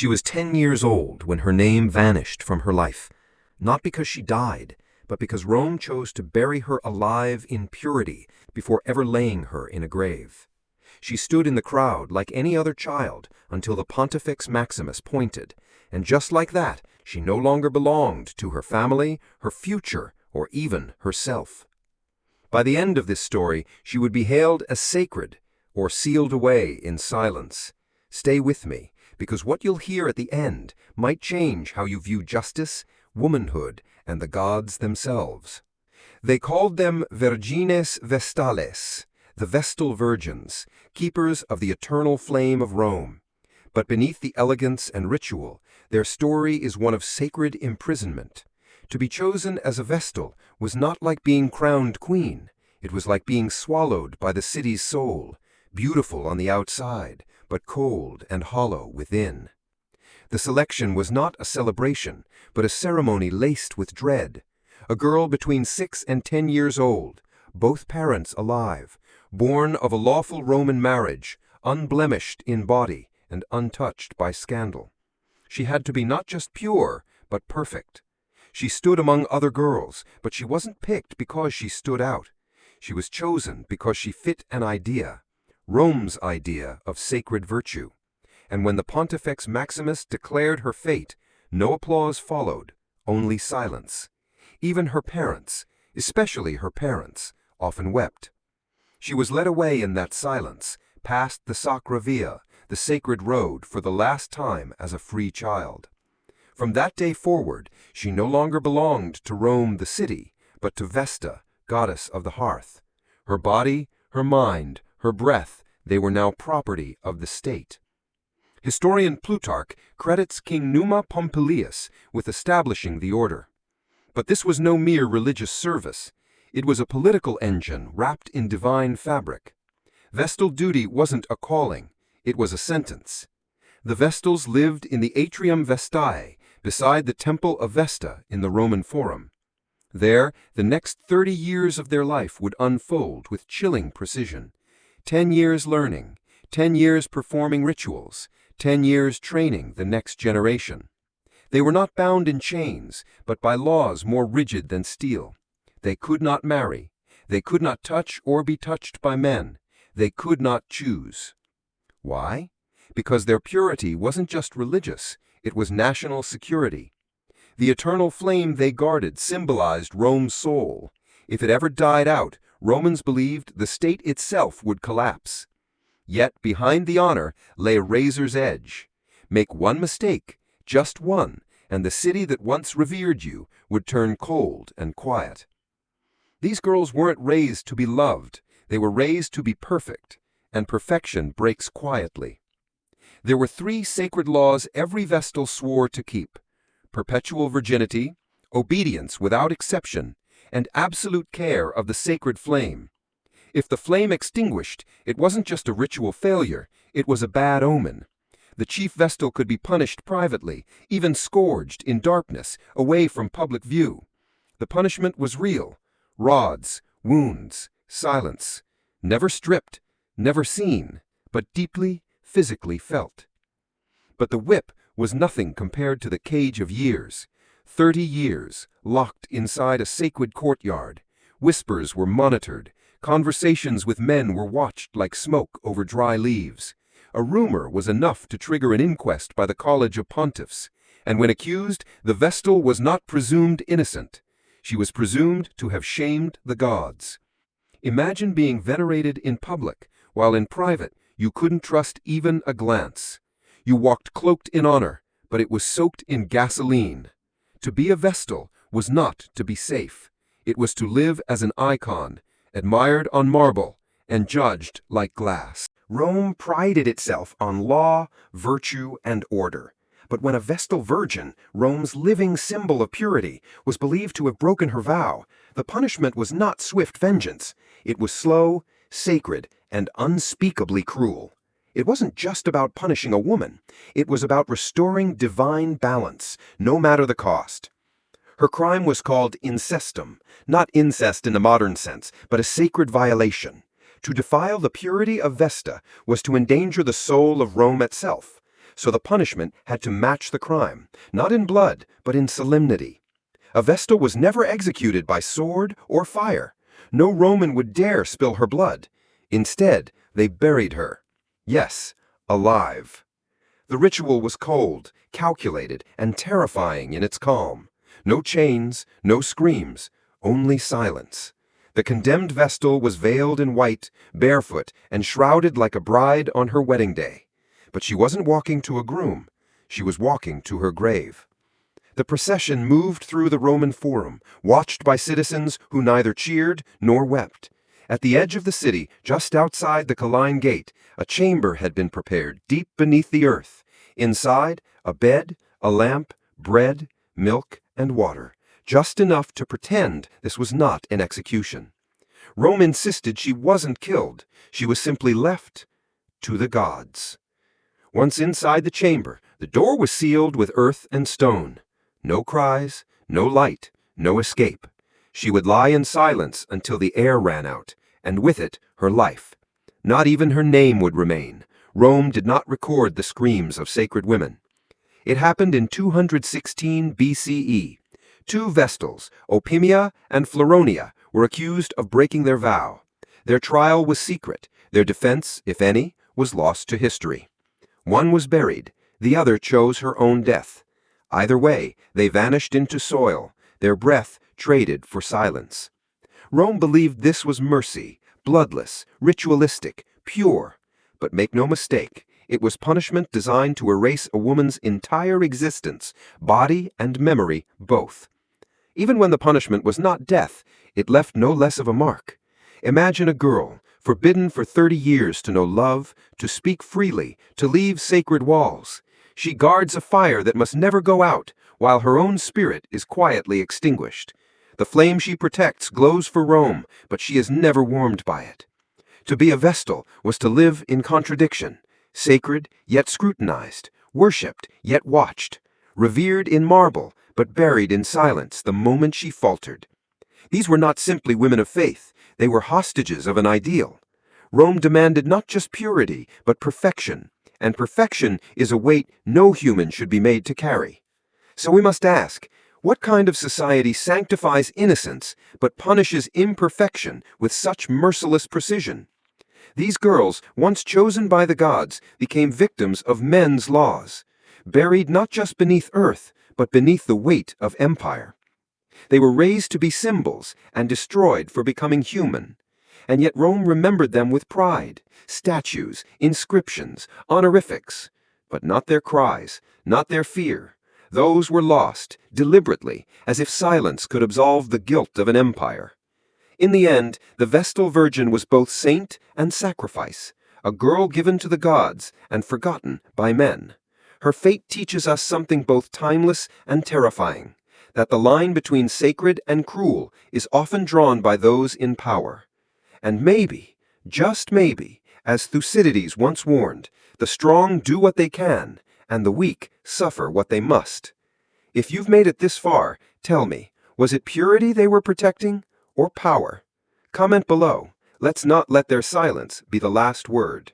She was 10 years old when her name vanished from her life, not because she died, but because Rome chose to bury her alive in purity before ever laying her in a grave. She stood in the crowd like any other child until the Pontifex Maximus pointed, and just like that, she no longer belonged to her family, her future, or even herself. By the end of this story, she would be hailed as sacred, or sealed away in silence. Stay with me, because what you'll hear at the end might change how you view justice, womanhood, and the gods themselves. They called them Virgines Vestales, the Vestal Virgins, keepers of the eternal flame of Rome. But beneath the elegance and ritual, their story is one of sacred imprisonment. To be chosen as a Vestal was not like being crowned queen. It was like being swallowed by the city's soul, beautiful on the outside, but cold and hollow within. The selection was not a celebration, but a ceremony laced with dread. A girl between 6 and 10 years old, both parents alive, born of a lawful Roman marriage, unblemished in body and untouched by scandal. She had to be not just pure, but perfect. She stood among other girls, but she wasn't picked because she stood out. She was chosen because she fit an idea, Rome's idea of sacred virtue. And when the Pontifex Maximus declared her fate, no applause followed, only silence. Even her parents, especially her parents, often wept. She was led away in that silence, past the Sacra Via, the sacred road, for the last time as a free child. From that day forward, she no longer belonged to Rome the city, but to Vesta, goddess of the hearth. Her body, her mind, her breath, they were now property of the state. Historian Plutarch credits King Numa Pompilius with establishing the order. But this was no mere religious service. It was a political engine wrapped in divine fabric. Vestal duty wasn't a calling, it was a sentence. The Vestals lived in the Atrium Vestae, beside the Temple of Vesta in the Roman Forum. There, the next 30 years of their life would unfold with chilling precision. 10 years learning, 10 years performing rituals, 10 years training the next generation. They were not bound in chains, but by laws more rigid than steel. They could not marry. They could not touch or be touched by men. They could not choose. Why? Because their purity wasn't just religious, it was national security. The eternal flame they guarded symbolized Rome's soul. If it ever died out, Romans believed the state itself would collapse. Yet behind the honor lay a razor's edge. Make one mistake, just one, and the city that once revered you would turn cold and quiet. These girls weren't raised to be loved, they were raised to be perfect, and perfection breaks quietly. There were 3 sacred laws every Vestal swore to keep: perpetual virginity, obedience without exception, and absolute care of the sacred flame. If the flame extinguished, it wasn't just a ritual failure, it was a bad omen. The chief Vestal could be punished privately, even scourged in darkness, away from public view. The punishment was real: rods, wounds, silence. Never stripped, never seen, but deeply, physically felt. But the whip was nothing compared to the cage of years. 30 years, locked inside a sacred courtyard. Whispers were monitored. Conversations with men were watched like smoke over dry leaves. A rumor was enough to trigger an inquest by the College of Pontiffs, and when accused, the Vestal was not presumed innocent. She was presumed to have shamed the gods. Imagine being venerated in public, while in private you couldn't trust even a glance. You walked cloaked in honor, but it was soaked in gasoline. To be a Vestal was not to be safe. It was to live as an icon, admired on marble, and judged like glass. Rome prided itself on law, virtue, and order. But when a Vestal Virgin, Rome's living symbol of purity, was believed to have broken her vow, the punishment was not swift vengeance. It was slow, sacred, and unspeakably cruel. It wasn't just about punishing a woman. It was about restoring divine balance, no matter the cost. Her crime was called incestum, not incest in the modern sense, but a sacred violation. To defile the purity of Vesta was to endanger the soul of Rome itself. so the punishment had to match the crime, not in blood, but in solemnity. A Vestal was never executed by sword or fire. No Roman would dare spill her blood. Instead, they buried her. Yes, alive. The ritual was cold, calculated, and terrifying in its calm. No chains, no screams, only silence. The condemned Vestal was veiled in white, barefoot, and shrouded like a bride on her wedding day. But she wasn't walking to a groom. She was walking to her grave. The procession moved through the Roman Forum, watched by citizens who neither cheered nor wept. At the edge of the city, just outside the Colline Gate, a chamber had been prepared deep beneath the earth. Inside, a bed, a lamp, bread, milk, and water, just enough to pretend this was not an execution. Rome insisted she wasn't killed. She was simply left to the gods. Once inside the chamber, the door was sealed with earth and stone. No cries, no light, no escape. She would lie in silence until the air ran out, and with it, her life. Not even her name would remain. Rome did not record the screams of sacred women. It happened in 216 BCE. Two Vestals, Opimia and Floronia, were accused of breaking their vow. Their trial was secret. Their defense, if any, was lost to history. One was buried. The other chose her own death. Either way, they vanished into soil, their breath traded for silence. Rome believed this was mercy, bloodless, ritualistic, pure. But make no mistake, it was punishment designed to erase a woman's entire existence, body and memory both. Even when the punishment was not death, it left no less of a mark. Imagine a girl, forbidden for 30 years to know love, to speak freely, to leave sacred walls. She guards a fire that must never go out, while her own spirit is quietly extinguished. The flame she protects glows for Rome, but she is never warmed by it. To be a Vestal was to live in contradiction, sacred yet scrutinized, worshipped yet watched, revered in marble but buried in silence the moment she faltered. These were not simply women of faith, they were hostages of an ideal. Rome demanded not just purity, but perfection, and perfection is a weight no human should be made to carry. So we must ask, what kind of society sanctifies innocence but punishes imperfection with such merciless precision? These girls, once chosen by the gods, became victims of men's laws, buried not just beneath earth, but beneath the weight of empire. They were raised to be symbols and destroyed for becoming human. And yet Rome remembered them with pride, statues, inscriptions, honorifics, but not their cries, not their fear. Those were lost, deliberately, as if silence could absolve the guilt of an empire. In the end, the Vestal Virgin was both saint and sacrifice, a girl given to the gods and forgotten by men. Her fate teaches us something both timeless and terrifying, that the line between sacred and cruel is often drawn by those in power. And maybe, just maybe, as Thucydides once warned, the strong do what they can, and the weak suffer what they must. If you've made it this far, tell me, was it purity they were protecting, or power? Comment below. Let's not let their silence be the last word.